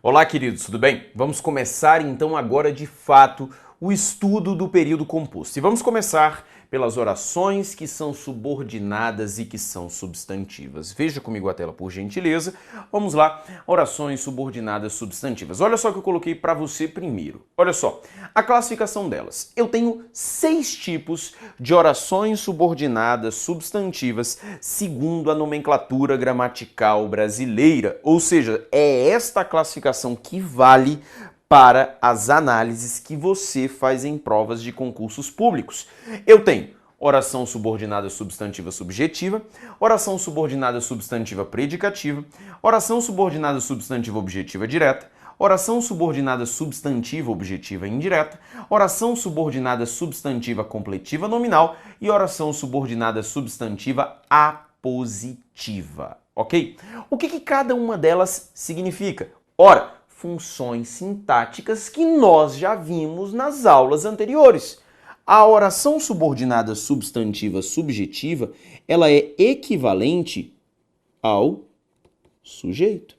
Olá, queridos, tudo bem? Vamos começar então agora de fato o estudo do período composto. E vamos começar pelas orações que são subordinadas e que são substantivas. Veja comigo a tela, por gentileza. Vamos lá, orações subordinadas substantivas. Olha só o que eu coloquei para você primeiro. Olha só, a classificação delas. Eu tenho 6 tipos de orações subordinadas substantivas segundo a nomenclatura gramatical brasileira. Ou seja, é esta classificação que vale para as análises que você faz em provas de concursos públicos. Eu tenho oração subordinada substantiva subjetiva, oração subordinada substantiva predicativa, oração subordinada substantiva objetiva direta, oração subordinada substantiva objetiva indireta, oração subordinada substantiva completiva nominal e oração subordinada substantiva apositiva, ok? O que cada uma delas significa? Ora, funções sintáticas que nós já vimos nas aulas anteriores. A oração subordinada substantiva subjetiva, ela é equivalente ao sujeito.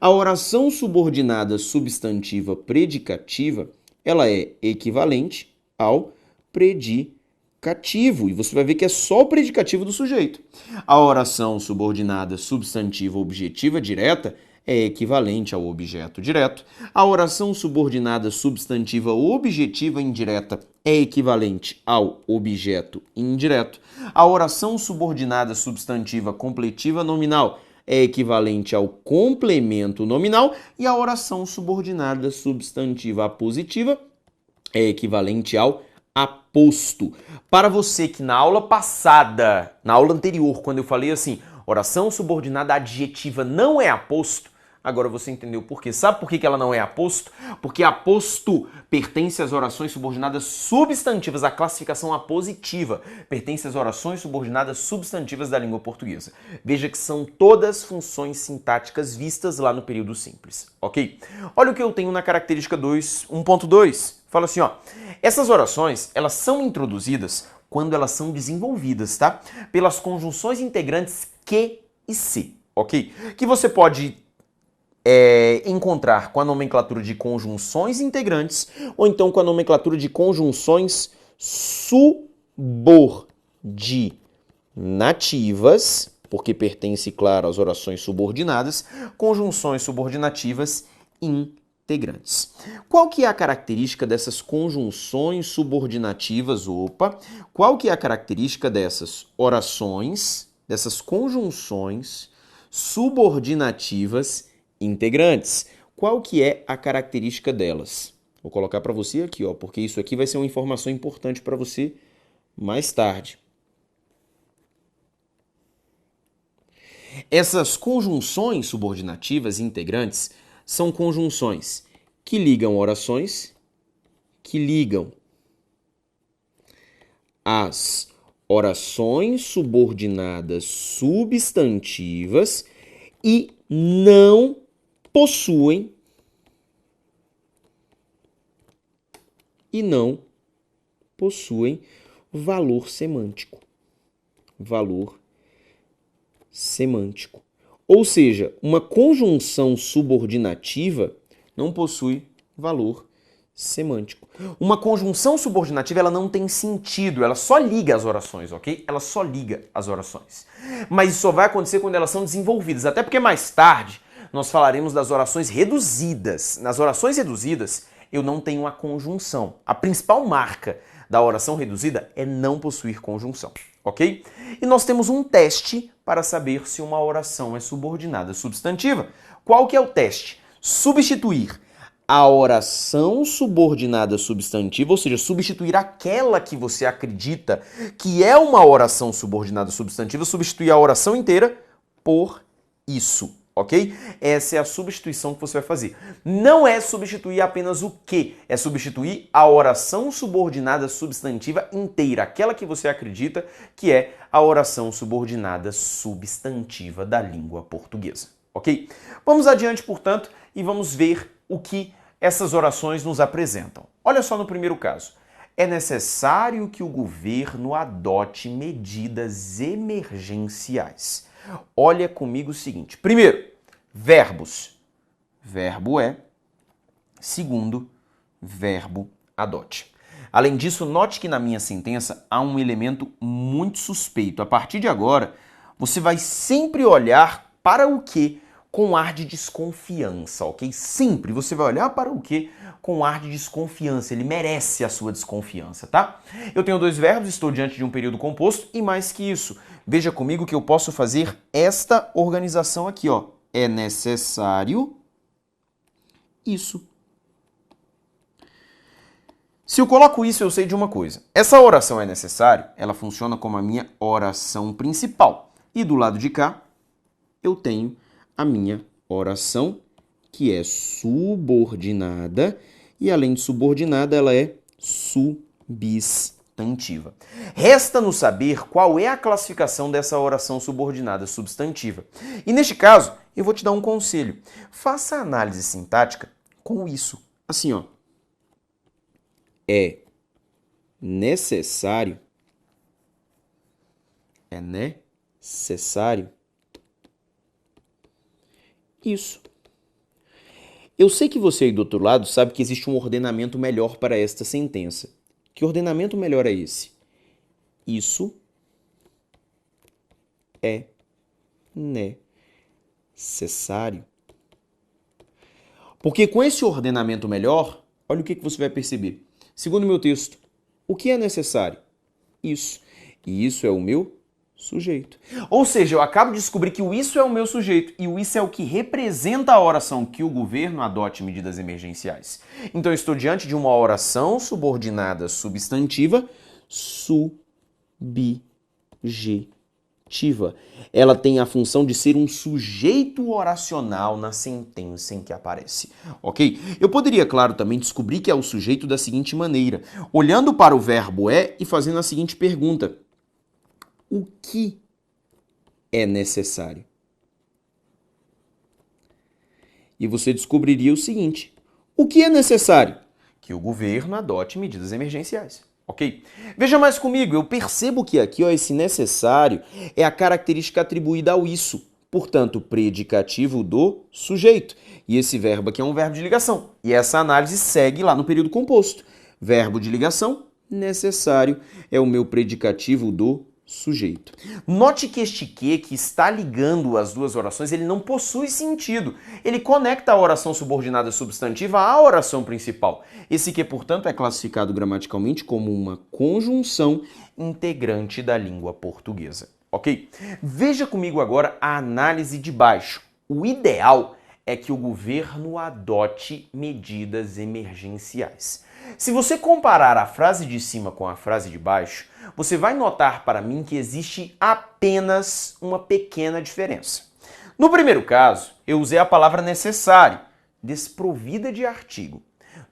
A oração subordinada substantiva predicativa, ela é equivalente ao predicativo. E você vai ver que é só o predicativo do sujeito. A oração subordinada substantiva objetiva direta é equivalente ao objeto direto. A oração subordinada substantiva objetiva indireta é equivalente ao objeto indireto. A oração subordinada substantiva completiva nominal é equivalente ao complemento nominal e a oração subordinada substantiva apositiva é equivalente ao aposto. Para você que na aula passada, na aula anterior, quando eu falei assim, oração subordinada adjetiva não é aposto, agora você entendeu por quê. Sabe por que ela não é aposto? Porque aposto pertence às orações subordinadas substantivas, a classificação apositiva pertence às orações subordinadas substantivas da língua portuguesa. Veja que são todas funções sintáticas vistas lá no período simples, ok? Olha o que eu tenho na característica 1.2. Fala assim, ó, essas orações, elas são introduzidas quando elas são desenvolvidas, tá? Pelas conjunções integrantes que e se, ok? Que você pode encontrar com a nomenclatura de conjunções integrantes ou então com a nomenclatura de conjunções subordinativas, porque pertence, claro, às orações subordinadas, conjunções subordinativas integrantes. Qual que é a característica dessas conjunções subordinativas? Qual que é a característica dessas orações, dessas conjunções subordinativas integrantes? Qual que é a característica delas? Vou colocar para você aqui, ó, porque isso aqui vai ser uma informação importante para você mais tarde. Essas conjunções subordinativas integrantes são conjunções que ligam orações, que ligam as orações subordinadas substantivas e não possuem valor semântico. Valor semântico. Ou seja, uma conjunção subordinativa não possui valor semântico. Uma conjunção subordinativa, ela não tem sentido, ela só liga as orações, ok? Ela só liga as orações. Mas isso só vai acontecer quando elas são desenvolvidas, até porque mais tarde nós falaremos das orações reduzidas. Nas orações reduzidas, eu não tenho a conjunção. A principal marca da oração reduzida é não possuir conjunção, ok? E nós temos um teste para saber se uma oração é subordinada substantiva. Qual que é o teste? Substituir a oração subordinada substantiva, ou seja, substituir aquela que você acredita que é uma oração subordinada substantiva, substituir a oração inteira por isso, ok? Essa é a substituição que você vai fazer. Não é substituir apenas o que, é substituir a oração subordinada substantiva inteira, aquela que você acredita que é a oração subordinada substantiva da língua portuguesa, ok? Vamos adiante, portanto, e vamos ver o que essas orações nos apresentam. Olha só no primeiro caso. É necessário que o governo adote medidas emergenciais. Olha comigo o seguinte. Primeiro, verbos. verbo é, segundo, verbo adote. Além disso, note que na minha sentença há um elemento muito suspeito. A partir de agora, você vai sempre olhar para o que com ar de desconfiança, ok? Sempre você vai olhar para o que com ar de desconfiança. Ele merece a sua desconfiança, tá? Eu tenho dois verbos, estou diante de um período composto e mais que isso. Veja comigo que eu posso fazer esta organização aqui, ó. É necessário isso. Se eu coloco isso, eu sei de uma coisa. Essa oração é necessária, ela funciona como a minha oração principal. E do lado de cá, eu tenho a minha oração, que é subordinada, e além de subordinada, ela é substantiva. Resta-nos saber qual é a classificação dessa oração subordinada substantiva. E neste caso, eu vou te dar um conselho. Faça a análise sintática com isso. Assim, ó. É necessário isso. Eu sei que você aí do outro lado sabe que existe um ordenamento melhor para esta sentença. Que ordenamento melhor é esse? Isso é necessário. Porque com esse ordenamento melhor, olha o que você vai perceber. Segundo o meu texto, o que é necessário? Isso. E isso é o meu sujeito. Ou seja, eu acabo de descobrir que o isso é o meu sujeito e o isso é o que representa a oração que o governo adote medidas emergenciais. Então eu estou diante de uma oração subordinada substantiva subjetiva. Ela tem a função de ser um sujeito oracional na sentença em que aparece, ok? Eu poderia, claro, também descobrir que é o sujeito da seguinte maneira, olhando para o verbo é e fazendo a seguinte pergunta: o que é necessário? E você descobriria o seguinte: o que é necessário? Que o governo adote medidas emergenciais. Ok? Veja mais comigo, eu percebo que aqui ó, esse necessário é a característica atribuída ao isso, portanto, predicativo do sujeito. E esse verbo aqui é um verbo de ligação. E essa análise segue lá no período composto. Verbo de ligação, necessário, é o meu predicativo do sujeito. Note que este que está ligando as duas orações, ele não possui sentido. Ele conecta a oração subordinada substantiva à oração principal. Esse que, portanto, é classificado gramaticalmente como uma conjunção integrante da língua portuguesa. Ok? Veja comigo agora a análise de baixo. O ideal é que o governo adote medidas emergenciais. Se você comparar a frase de cima com a frase de baixo, você vai notar para mim que existe apenas uma pequena diferença. No primeiro caso, eu usei a palavra necessário, desprovida de artigo.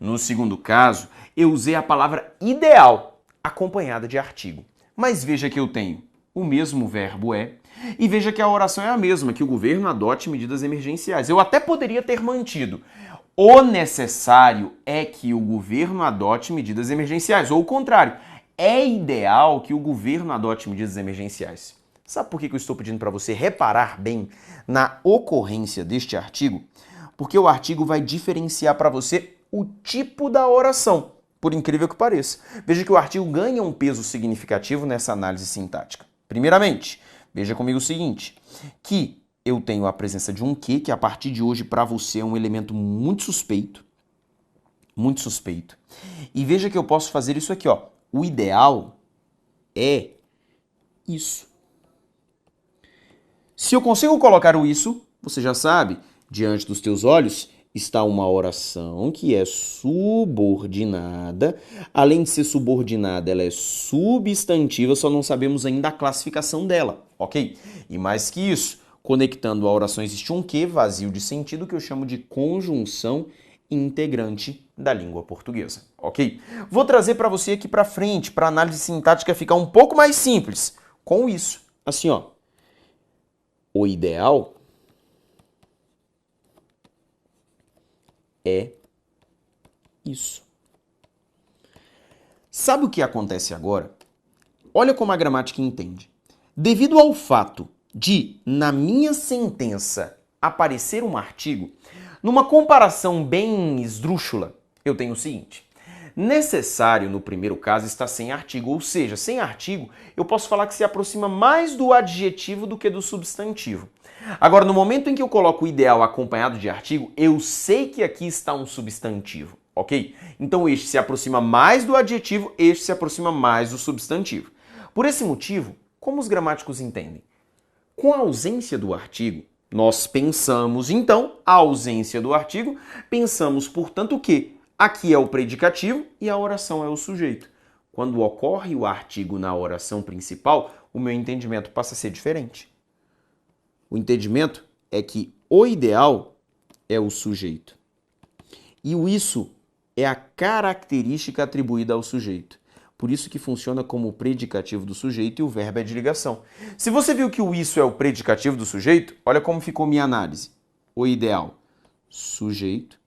No segundo caso, eu usei a palavra ideal, acompanhada de artigo. Mas veja que eu tenho o mesmo verbo é, e veja que a oração é a mesma, que o governo adote medidas emergenciais. Eu até poderia ter mantido: o necessário é que o governo adote medidas emergenciais, ou o contrário, é ideal que o governo adote medidas emergenciais. Sabe por que eu estou pedindo para você reparar bem na ocorrência deste artigo? Porque o artigo vai diferenciar para você o tipo da oração, por incrível que pareça. Veja que o artigo ganha um peso significativo nessa análise sintática. Primeiramente, veja comigo o seguinte, que eu tenho a presença de um que a partir de hoje para você é um elemento muito suspeito. Muito suspeito. E veja que eu posso fazer isso aqui, ó. O ideal é isso. Se eu consigo colocar o isso, você já sabe, diante dos teus olhos está uma oração que é subordinada. Além de ser subordinada, ela é substantiva, só não sabemos ainda a classificação dela, ok? E mais que isso, conectando a oração existe um que vazio de sentido que eu chamo de conjunção integrante da língua portuguesa, ok? Vou trazer para você aqui para frente, para a análise sintática ficar um pouco mais simples, com isso. Assim, ó. O ideal é isso. Sabe o que acontece agora? Olha como a gramática entende. Devido ao fato de, na minha sentença, aparecer um artigo, Numa comparação bem esdrúxula, eu tenho o seguinte. Necessário, no primeiro caso, está sem artigo, ou seja, sem artigo, eu posso falar que se aproxima mais do adjetivo do que do substantivo. Agora, no momento em que eu coloco o ideal acompanhado de artigo, eu sei que aqui está um substantivo, ok? Então este se aproxima mais do adjetivo, este se aproxima mais do substantivo. Por esse motivo, como os gramáticos entendem? Com a ausência do artigo, nós pensamos, então, a ausência do artigo, pensamos, portanto, que aqui é o predicativo e a oração é o sujeito. Quando ocorre o artigo na oração principal, o meu entendimento passa a ser diferente. O entendimento é que o ideal é o sujeito. E o isso é a característica atribuída ao sujeito. Por isso que funciona como o predicativo do sujeito e o verbo é de ligação. Se você viu que o isso é o predicativo do sujeito, olha como ficou minha análise. O ideal, sujeito.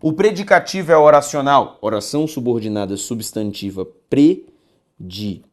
O predicativo é oracional, oração subordinada substantiva predicativa,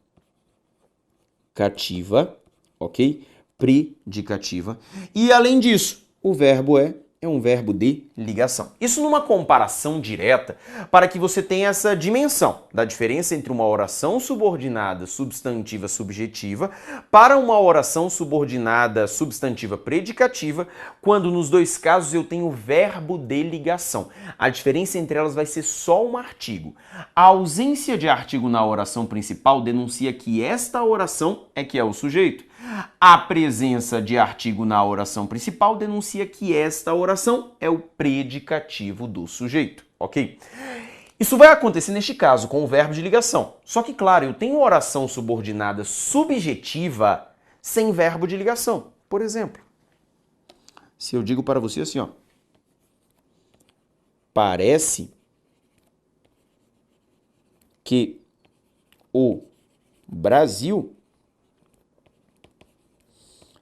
ok? Predicativa. E além disso, o verbo é um verbo de ligação. Isso numa comparação direta para que você tenha essa dimensão da diferença entre uma oração subordinada substantiva subjetiva para uma oração subordinada substantiva predicativa, quando nos dois casos eu tenho o verbo de ligação. A diferença entre elas vai ser só um artigo. A ausência de artigo na oração principal denuncia que esta oração é que é o sujeito. A presença de artigo na oração principal denuncia que esta oração é o predicativo do sujeito, ok? Isso vai acontecer neste caso com o verbo de ligação. Só que, claro, eu tenho oração subordinada subjetiva sem verbo de ligação. Por exemplo, se eu digo para você assim, ó, parece que o Brasil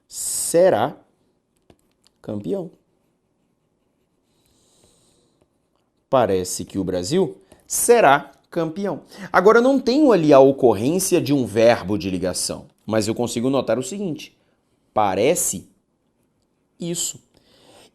será campeão. Parece que o Brasil será campeão. Agora, eu não tenho ali a ocorrência de um verbo de ligação, mas eu consigo notar o seguinte: parece isso.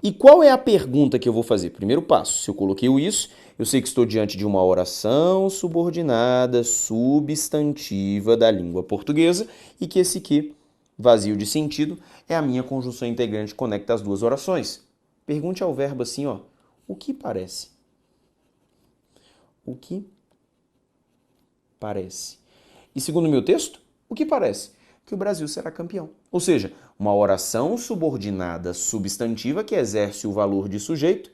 E qual é a pergunta que eu vou fazer? Primeiro passo, se eu coloquei o isso, eu sei que estou diante de uma oração subordinada substantiva da língua portuguesa e que esse que vazio de sentido é a minha conjunção integrante que conecta as duas orações. Pergunte ao verbo assim, ó, o que parece? O que parece? E segundo o meu texto, o que parece? Que o Brasil será campeão. Ou seja, uma oração subordinada substantiva que exerce o valor de sujeito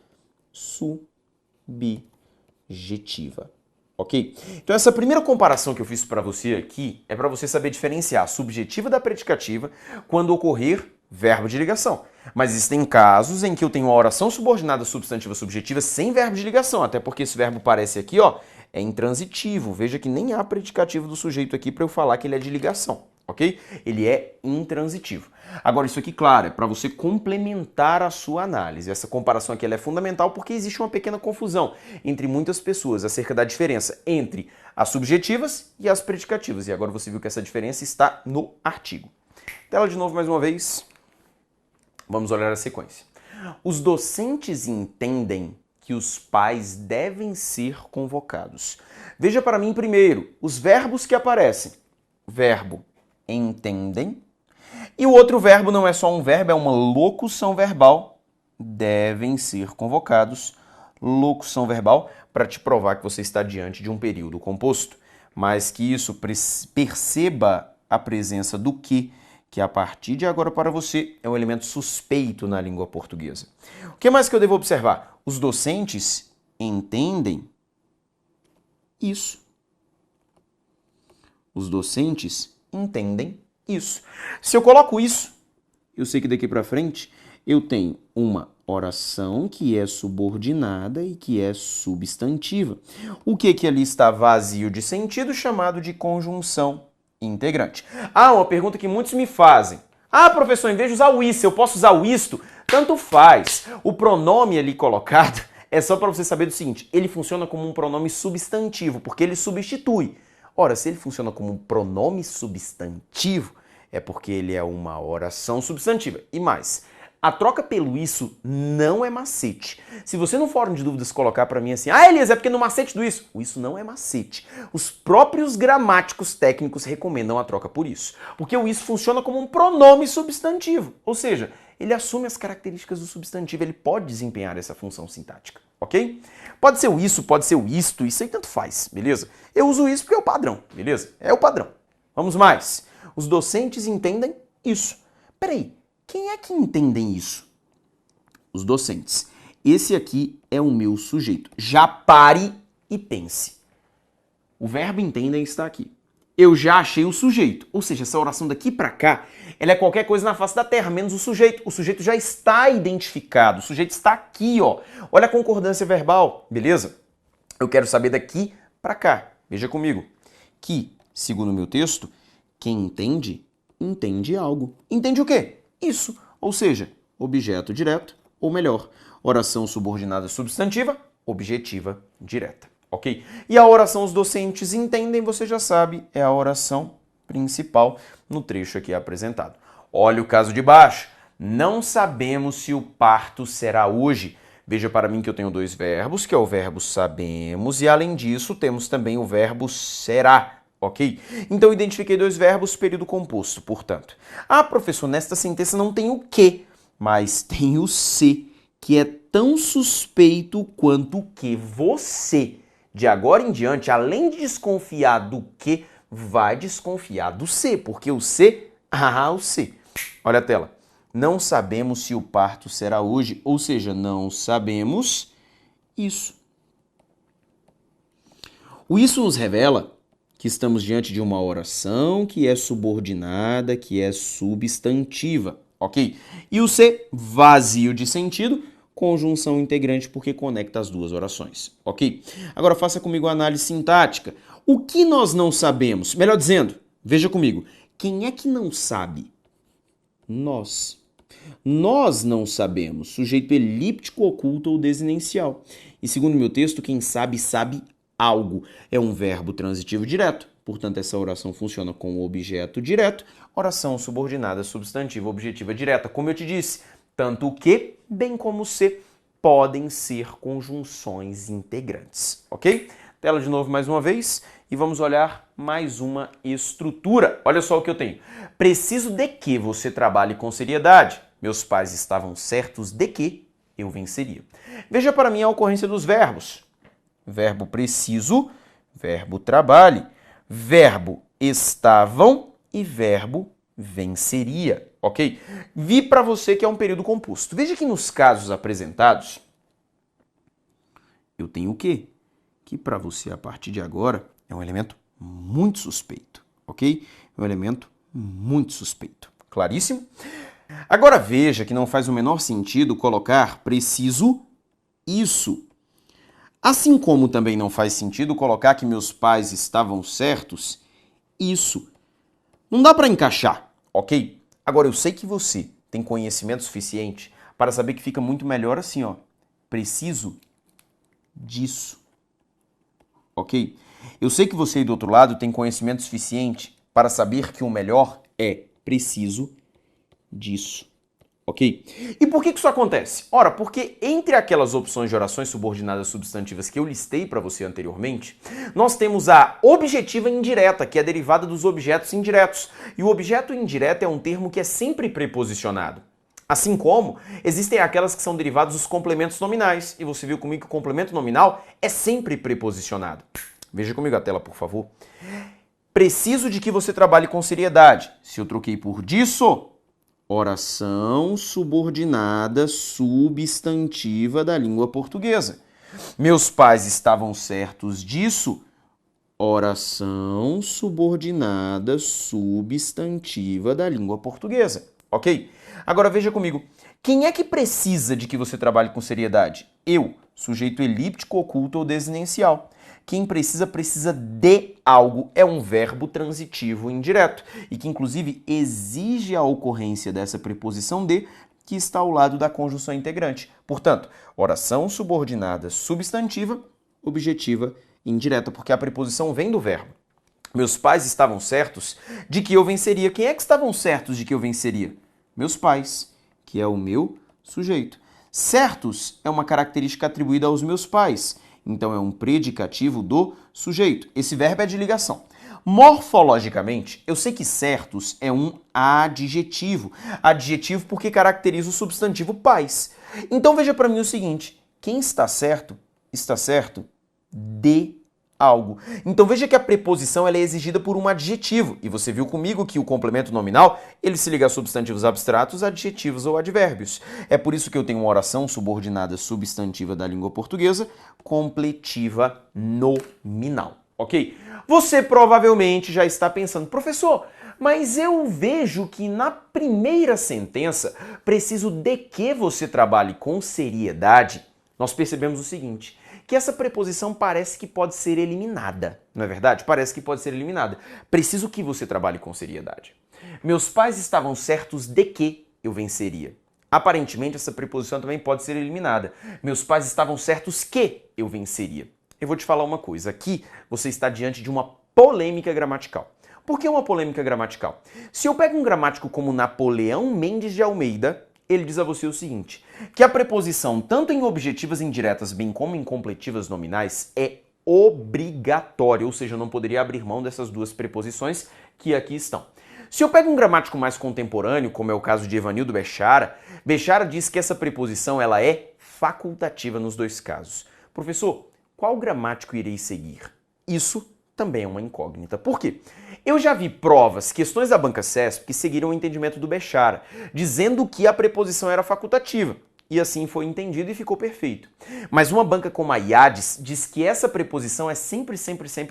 subjetiva. Ok? Então essa primeira comparação que eu fiz para você aqui é para você saber diferenciar a subjetiva da predicativa quando ocorrer verbo de ligação. Mas existem casos em que eu tenho uma oração subordinada substantiva subjetiva sem verbo de ligação, até porque esse verbo parece aqui, ó, é intransitivo. Veja que nem há predicativo do sujeito aqui para eu falar que ele é de ligação, ok? Ele é intransitivo. Agora, isso aqui, claro, é para você complementar a sua análise. Essa comparação aqui ela é fundamental porque existe uma pequena confusão entre muitas pessoas acerca da diferença entre as subjetivas e as predicativas. E agora você viu que essa diferença está no artigo. Tela de novo mais uma vez. Vamos olhar a sequência. Os docentes entendem que os pais devem ser convocados. Veja para mim primeiro os verbos que aparecem. Verbo entendem. E o outro verbo não é só um verbo, é uma locução verbal. Devem ser convocados. Locução verbal para te provar que você está diante de um período composto. Mas que isso perceba a presença do que a partir de agora para você é um elemento suspeito na língua portuguesa. O que mais que eu devo observar? Os docentes entendem isso. Os docentes entendem isso. Se eu coloco isso, eu sei que daqui para frente eu tenho uma oração que é subordinada e que é substantiva. O que ali está vazio de sentido, chamado de conjunção integrante. Uma pergunta que muitos me fazem. Professor, em vez de usar o isso, eu posso usar o isto? Tanto faz. O pronome ali colocado é só para você saber do seguinte, ele funciona como um pronome substantivo, porque ele substitui. Ora, se ele funciona como um pronome substantivo, é porque ele é uma oração substantiva. E mais, A troca pelo isso não é macete. Se você no fórum de dúvidas colocar para mim assim, ah, Elias, é porque no macete do isso. O isso não é macete. Os próprios gramáticos técnicos recomendam a troca por isso. Porque o isso funciona como um pronome substantivo. Ou seja, ele assume as características do substantivo, ele pode desempenhar essa função sintática, ok? Pode ser o isso, pode ser o isto, isso aí tanto faz, beleza? Eu uso isso porque é o padrão, beleza? É o padrão. Vamos mais. Os docentes entendem isso. Peraí. Quem é que entendem isso? Os docentes. Esse aqui é o meu sujeito. Já pare e pense. O verbo entendem está aqui. Eu já achei o sujeito. Ou seja, essa oração daqui para cá, ela é qualquer coisa na face da terra, menos o sujeito. O sujeito já está identificado. O sujeito está aqui, ó. Olha a concordância verbal, beleza? Eu quero saber daqui para cá. Veja comigo. Que, segundo o meu texto, quem entende, entende algo. Entende o quê? Isso, ou seja, objeto direto, ou melhor, oração subordinada substantiva, objetiva direta, ok? E a oração os docentes entendem, você já sabe, é a oração principal no trecho aqui apresentado. Olha o caso de baixo. Não sabemos se o parto será hoje. Veja para mim que eu tenho dois verbos, que é o verbo sabemos, e além disso temos também o verbo será. Ok? Então, eu identifiquei dois verbos, período composto, portanto. Ah, professor, nesta sentença não tem o que, mas tem o se, que é tão suspeito quanto o que. Você, de agora em diante, além de desconfiar do que, vai desconfiar do se, porque o se, o se. Olha a tela. Não sabemos se o parto será hoje, ou seja, não sabemos isso. O isso nos revela que estamos diante de uma oração que é subordinada, que é substantiva, ok? E o ser vazio de sentido, conjunção integrante porque conecta as duas orações, ok? Agora faça comigo a análise sintática. O que nós não sabemos? Melhor dizendo, veja comigo, quem é que não sabe? Nós. Nós não sabemos, sujeito elíptico, oculto ou desinencial. E segundo meu texto, quem sabe, sabe algo. É um verbo transitivo direto, portanto essa oração funciona com o objeto direto, oração subordinada substantiva objetiva direta. Como eu te disse, tanto o que, bem como o se, podem ser conjunções integrantes, ok? Tela de novo mais uma vez e vamos olhar mais uma estrutura. Olha só o que eu tenho. Preciso de que você trabalhe com seriedade. Meus pais estavam certos de que eu venceria. Veja para mim a ocorrência dos verbos. Verbo preciso, verbo trabalhe, verbo estavam e verbo venceria, ok? Vi para você que é um período composto. Veja que nos casos apresentados, eu tenho o quê? Que para você, a partir de agora, é um elemento muito suspeito, ok? É um elemento muito suspeito. Claríssimo? Agora veja que não faz o menor sentido colocar preciso isso. Assim como também não faz sentido colocar que meus pais estavam certos, isso. Não dá para encaixar, ok? Agora, eu sei que você tem conhecimento suficiente para saber que fica muito melhor assim, ó. Preciso disso, ok? Eu sei que você aí do outro lado tem conhecimento suficiente para saber que o melhor é preciso disso. Ok? E por que isso acontece? Ora, porque entre aquelas opções de orações subordinadas substantivas que eu listei para você anteriormente, nós temos a objetiva indireta, que é derivada dos objetos indiretos. E o objeto indireto é um termo que é sempre preposicionado. Assim como existem aquelas que são derivadas dos complementos nominais. E você viu comigo que o complemento nominal é sempre preposicionado. Veja comigo a tela, por favor. Preciso de que você trabalhe com seriedade. Se eu troquei por disso, oração subordinada substantiva da língua portuguesa. Meus pais estavam certos disso. Oração subordinada substantiva da língua portuguesa. Ok? Agora veja comigo. Quem é que precisa de que você trabalhe com seriedade? Eu, sujeito elíptico, oculto ou desinencial. Quem precisa, precisa de algo. É um verbo transitivo indireto e que, inclusive, exige a ocorrência dessa preposição de que está ao lado da conjunção integrante. Portanto, oração subordinada substantiva, objetiva indireta, porque a preposição vem do verbo. Meus pais estavam certos de que eu venceria. Quem é que estavam certos de que eu venceria? Meus pais, que é o meu sujeito. Certos é uma característica atribuída aos meus pais. Então, é um predicativo do sujeito. Esse verbo é de ligação. Morfologicamente, eu sei que certos é um adjetivo. Adjetivo porque caracteriza o substantivo pais. Então, veja para mim o seguinte. Quem está certo de algo. Então veja que a preposição ela é exigida por um adjetivo. E você viu comigo que o complemento nominal ele se liga a substantivos abstratos, adjetivos ou advérbios. É por isso que eu tenho uma oração subordinada substantiva da língua portuguesa, completiva nominal. Ok? Você provavelmente já está pensando, professor, mas eu vejo que na primeira sentença, preciso de que você trabalhe com seriedade. Nós percebemos o seguinte, que essa preposição parece que pode ser eliminada, não é verdade? Parece que pode ser eliminada. Preciso que você trabalhe com seriedade. Meus pais estavam certos de que eu venceria. Aparentemente, essa preposição também pode ser eliminada. Meus pais estavam certos que eu venceria. Eu vou te falar uma coisa. Aqui, você está diante de uma polêmica gramatical. Por que uma polêmica gramatical? Se eu pego um gramático como Napoleão Mendes de Almeida, ele diz a você o seguinte, que a preposição, tanto em objetivas indiretas bem como em completivas nominais, é obrigatória, ou seja, eu não poderia abrir mão dessas duas preposições que aqui estão. Se eu pego um gramático mais contemporâneo, como é o caso de Evanildo Bechara, Bechara diz que essa preposição ela é facultativa nos dois casos. Professor, qual gramático irei seguir? Isso também é uma incógnita. Por quê? Eu já vi provas, questões da banca CESP, que seguiram o entendimento do Bechara, dizendo que a preposição era facultativa. E assim foi entendido e ficou perfeito. Mas uma banca como a IADES diz que essa preposição é sempre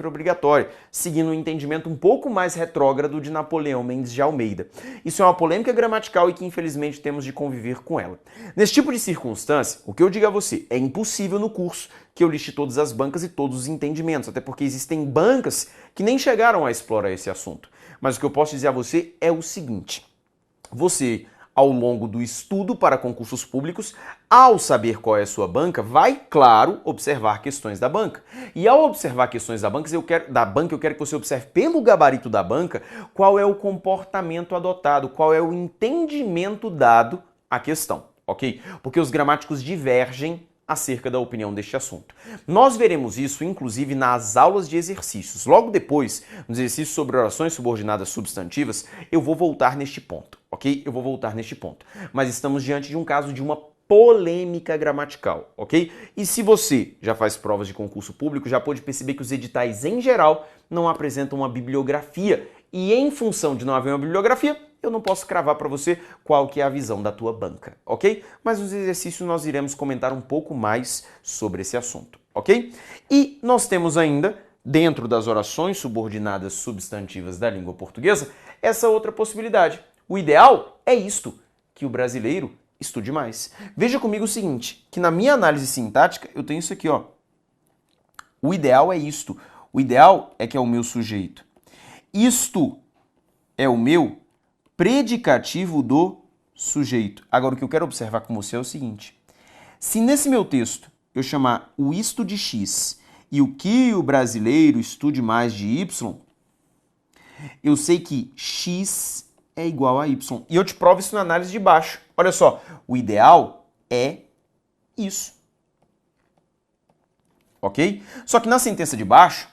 obrigatória, seguindo um entendimento um pouco mais retrógrado de Napoleão Mendes de Almeida. Isso é uma polêmica gramatical e que infelizmente temos de conviver com ela. Nesse tipo de circunstância, o que eu digo a você, é impossível no curso que eu liste todas as bancas e todos os entendimentos, até porque existem bancas que nem chegaram a explorar esse assunto. Mas o que eu posso dizer a você é o seguinte, você, ao longo do estudo para concursos públicos, ao saber qual é a sua banca, vai, claro, observar questões da banca. E ao observar questões da banca, eu quero que você observe pelo gabarito da banca qual é o comportamento adotado, qual é o entendimento dado à questão, ok? Porque os gramáticos divergem acerca da opinião deste assunto. Nós veremos isso, inclusive, nas aulas de exercícios. Logo depois, nos exercícios sobre orações subordinadas substantivas, eu vou voltar neste ponto, ok? Eu vou voltar neste ponto. Mas estamos diante de um caso de uma polêmica gramatical, ok? E se você já faz provas de concurso público, já pode perceber que os editais, em geral, não apresentam uma bibliografia. E em função de não haver uma bibliografia, eu não posso cravar para você qual que é a visão da tua banca, ok? Mas nos exercícios nós iremos comentar um pouco mais sobre esse assunto, ok? E nós temos ainda, dentro das orações subordinadas substantivas da língua portuguesa, essa outra possibilidade. O ideal é isto, que o brasileiro estude mais. Veja comigo o seguinte, que na minha análise sintática eu tenho isso aqui, ó. O ideal é isto. O ideal é que é o meu sujeito. Isto é o meu predicativo do sujeito. Agora, o que eu quero observar com você é o seguinte. Se nesse meu texto eu chamar o isto de X e o que o brasileiro estude mais de Y, eu sei que X é igual a Y. E eu te provo isso na análise de baixo. Olha só, o ideal é isso. Ok? Só que na sentença de baixo,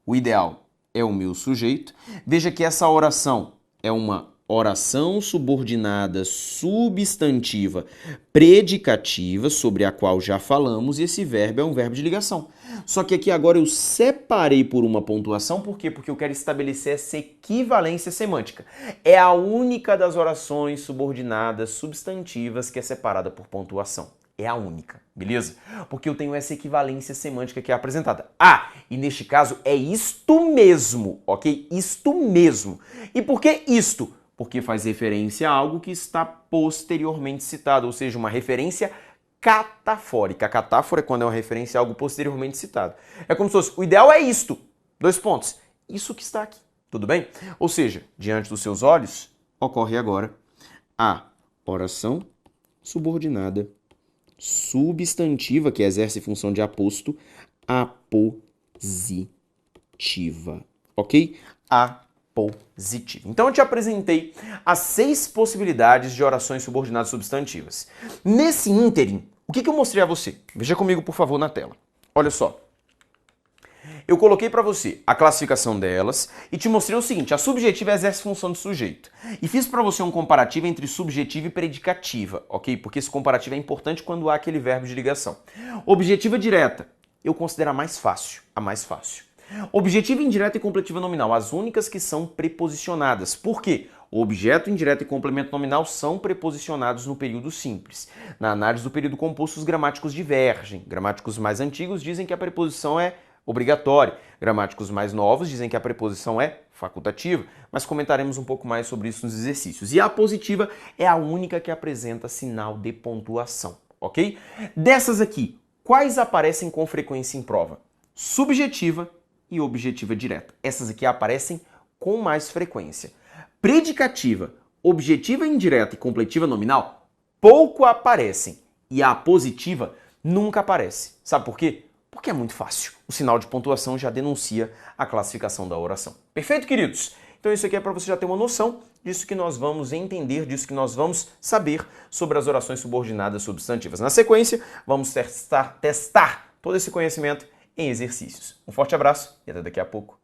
o ideal é o meu sujeito. Veja que essa oração é uma oração subordinada substantiva predicativa, sobre a qual já falamos, e esse verbo é um verbo de ligação. Só que aqui agora eu separei por uma pontuação, por quê? Porque eu quero estabelecer essa equivalência semântica. É a única das orações subordinadas substantivas que é separada por pontuação. É a única, beleza? Porque eu tenho essa equivalência semântica que é apresentada. Ah, e neste caso é isto mesmo, ok? Isto mesmo. E por que isto? Porque faz referência a algo que está posteriormente citado, ou seja, uma referência catafórica. A catáfora é quando é uma referência a algo posteriormente citado. É como se fosse, o ideal é isto, dois pontos, isso que está aqui, tudo bem? Ou seja, diante dos seus olhos, ocorre agora a oração subordinada substantiva, que exerce função de aposto, apositiva, ok? positiva. Então eu te apresentei as 6 possibilidades de orações subordinadas substantivas. Nesse ínterim, o que eu mostrei a você? Veja comigo, por favor, na tela. Olha só. Eu coloquei para você a classificação delas e te mostrei o seguinte: a subjetiva exerce função de sujeito. E fiz para você um comparativo entre subjetiva e predicativa, ok? Porque esse comparativo é importante quando há aquele verbo de ligação. Objetiva direta, eu considero a mais fácil. Objetiva indireta e completiva nominal, as únicas que são preposicionadas. Por quê? O objeto indireto e complemento nominal são preposicionados no período simples. Na análise do período composto, os gramáticos divergem. Gramáticos mais antigos dizem que a preposição é obrigatória. Gramáticos mais novos dizem que a preposição é facultativa, mas comentaremos um pouco mais sobre isso nos exercícios. E a positiva é a única que apresenta sinal de pontuação, ok? Dessas aqui, quais aparecem com frequência em prova? Subjetiva e objetiva direta. Essas aqui aparecem com mais frequência. Predicativa, objetiva indireta e completiva nominal pouco aparecem. E a positiva nunca aparece. Sabe por quê? Porque é muito fácil. O sinal de pontuação já denuncia a classificação da oração. Perfeito, queridos? Então isso aqui é para você já ter uma noção disso que nós vamos entender, disso que nós vamos saber sobre as orações subordinadas substantivas. Na sequência, vamos testar todo esse conhecimento em exercícios. Um forte abraço e até daqui a pouco.